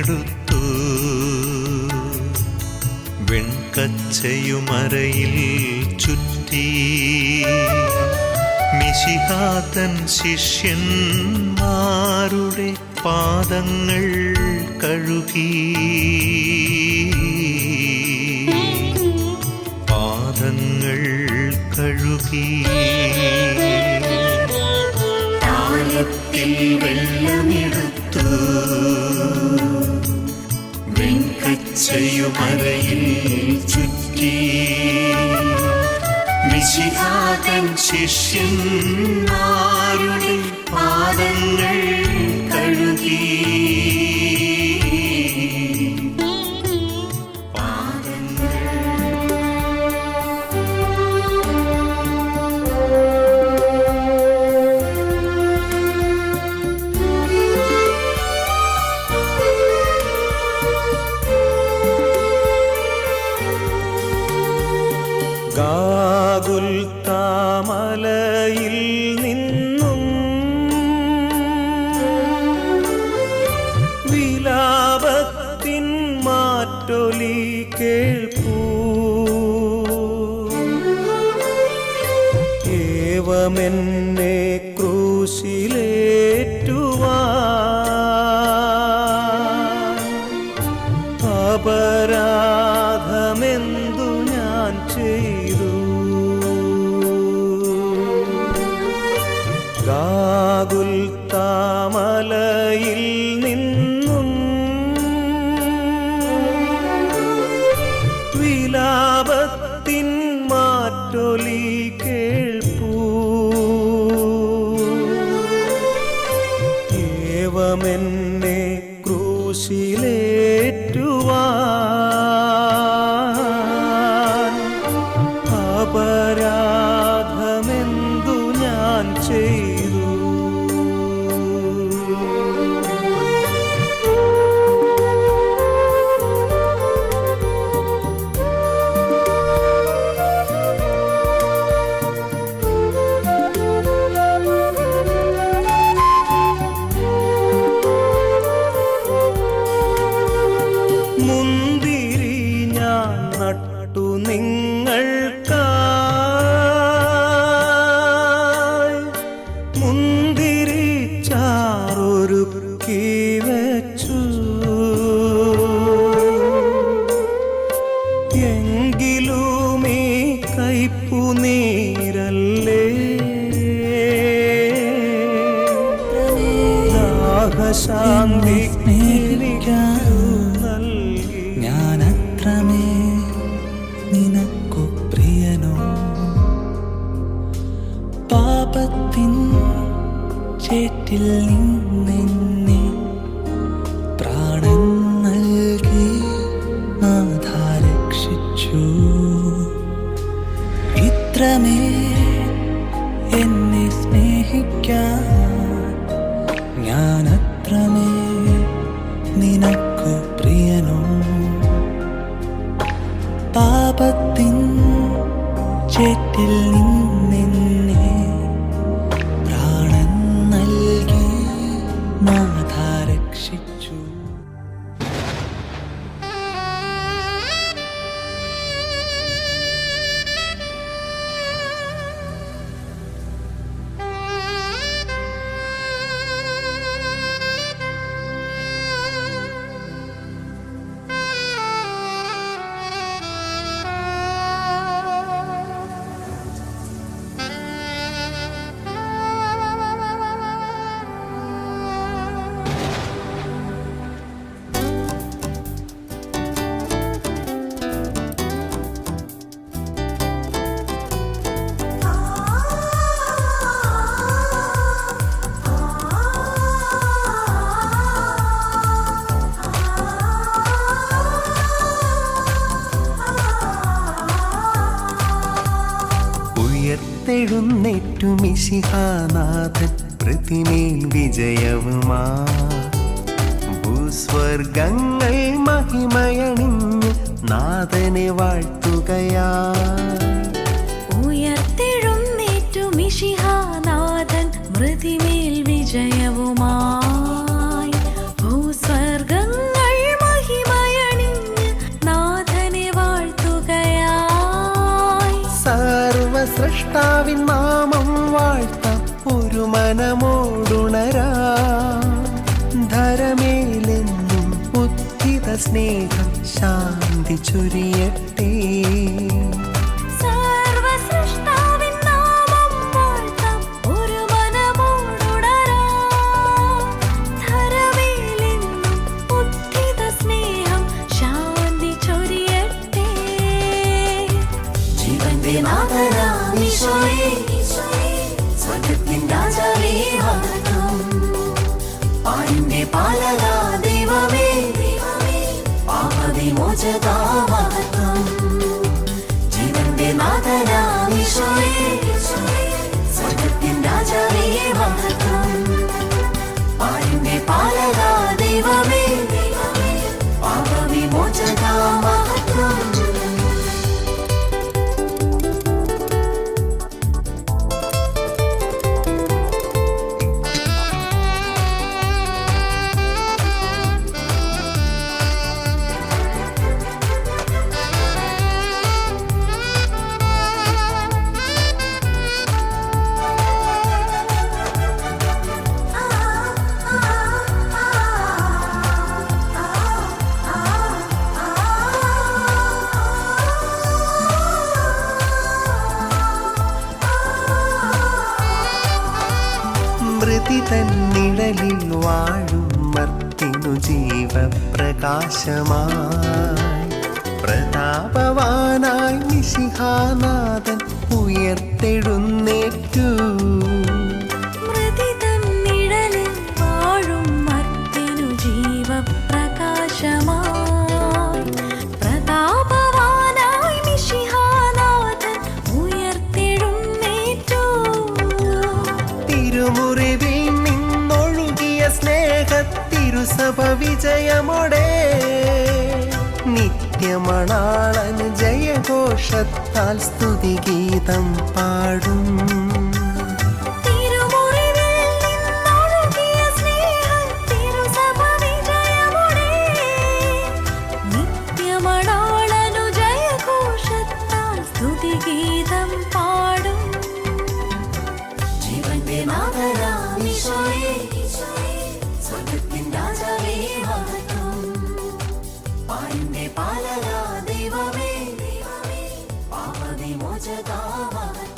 വെള്ളമെടുത്തു വെൺകച്ചയുമറയിൽ ചുറ്റി മിശിഹാതൻ ശിഷ്യന്മാരുടെ പാദങ്ങൾ കഴുകി പാദങ്ങൾ കഴുകി താലത്തിൽ വെള്ളമെടുത്തു വെൺകച്ചയുമറയിൽ ചുറ്റി മിശിഹാതൻ ശിഷ്യന്മാരുടെ പാദങ്ങൾ കഴുകി ഗാഗുൽത്താമലയിൽ നിന്നും വിലാപത്തിൻ മാറ്റൊലി കേൾപ്പൂ ഏവമെന്നെ ക്രൂശിലേറ്റുവാൻ അപരാധമെന്തു ഞാൻ ചെയ്തു ഗാഗുൽത്താമലയിൽ നിന്നും വിലാപത്തിൻ മാറ്റൊലി കേൾപ്പൂ ഏവമെന്നെ ക്രൂശിലേറ്റുവാൻ അപരാധമെന്തു ഞാൻ ചെയ്തു മുന്തിരി ഞാൻ നട്ടു നിങ്ങൾക്കായി മുന്തിരി ചാറൊരുക്കി വെച്ചു എങ്കിലും ഈ കയ്പുനീരല്ലേ ദാഹശാന്തി ഞാനത്രമേ നിനക്കു പ്രിയനോ പാപത്തിൻ ചേറ്റിൽ നിന്നെന്നെ പ്രാണൻ നൽകി നാഥ രക്ഷിച്ചു ഇത്രമേ എന്നെ സ്നേഹിക്കാൻ ഞാനത്രമേ നിനക്കു പ്രിയനോ പാപത്തിൻ ചേറ്റിൽ നിന്നെന്നെ പ്രാണൻ നൽകി നാഥ രക്ഷിച്ചു ഉയർത്തെഴുന്നേറ്റു മിശിഹാനാഥൻ പ്രതിമേൽ വിജയവുമാ ഭൂസ്വർഗങ്ങൾ മഹിമയണിഞ്ഞ് നാഥനെ വാഴ്ത്തുകയാ ഉയർത്തെഴുന്നേറ്റു മിശിഹാനാഥൻ പ്രതിമേൽ വിജയവുമായി ഭൂസ്വർഗങ്ങൾ നാമം വാഴ്ത്താം ഒരു മനമോടുണരാ. ധരമേലെന്നും ഉദ്ധിത സ്നേഹം ശാന്തി ചൊരിയട്ടെ. സർവ്വസൃഷ്ടാവിൻ നാമം വാഴ്ത്താം ഒരു മനമോടുണരാം. ധരമേലെന്നും ഉദ്ധിത സ്നേഹം ശാന്തി ചൊരിയട്ടെ. ജീവന്റെ നാഥനാം ഈശോയേ, സ്വർഗ്ഗത്തിൻ രാജാവേ വന്ദനം. പാരിന്റെ പാലകാ ദൈവമേ, പാപവിമോചകാ വന്ദനം. ജീവന്റെ നാഥനാം ഈശോയേ, സ്വർഗ്ഗത്തിൻ രാജാവേ വന്ദനം. പാരിന്റെ പാലകാ ദൈവമേ, പാപവിമോചകാ വന്ദനം. മൃതി തന്നിഴലിൽ വാഴും മർത്തിനു ജീവപ്രകാശമായി പ്രതാപവാനായി മിശിഹാനാഥൻ ഉയർത്തെഴുന്നേറ്റു. മൃതി തന്നിഴലിൽ വാഴും മർത്യനു ജീവപ്രകാശമായി പ്രതാപവാനായി മിശിഹാനാഥൻ ഉയർത്തെഴുന്നേറ്റു. തിരുമുറിവിൽ നിന്നൊഴുകിയ സ്നേഹത്തിരുസഭ വിജയമോടെ നിത്യമണാളന് ജയഘോഷത്താൽ സ്തുതിഗീതം പാടും. തിരുമുറിവിൽ നിന്നൊഴുകിയ സ്നേഹത്തിരുസഭ വിജയമോടെ നിത്യമണാളനു ജയഘോഷത്താൽ സ്തുതിഗീതം പാടും. ജീവന്റെ നാഥനാം ഈശോയേ, സ്വർഗ്ഗത്തിൻ രാജാവേ വന്ദനം. പാരിന്റെ പാലകാ ദൈവമേ, പാപവിമോചകാ വന്ദനം.